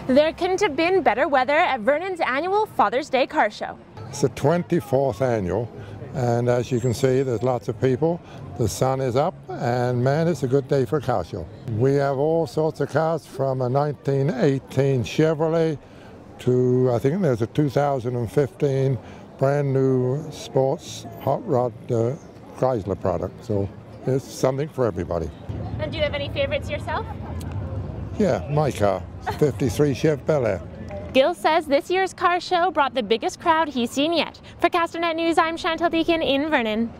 There couldn't have been better weather at Vernon's annual Father's Day car show. It's the 24th annual, and as you can see, there's lots of people. The sun is up, and man, it's a good day for a car show. We have all sorts of cars from a 1918 Chevrolet to, I think there's a 2015 brand new sports hot rod Chrysler product. So it's something for everybody. And do you have any favorites yourself? Yeah, my car, 53 Chev Bel Air. Gil says this year's car show brought the biggest crowd he's seen yet. For Castanet News, I'm Chantal Deacon in Vernon.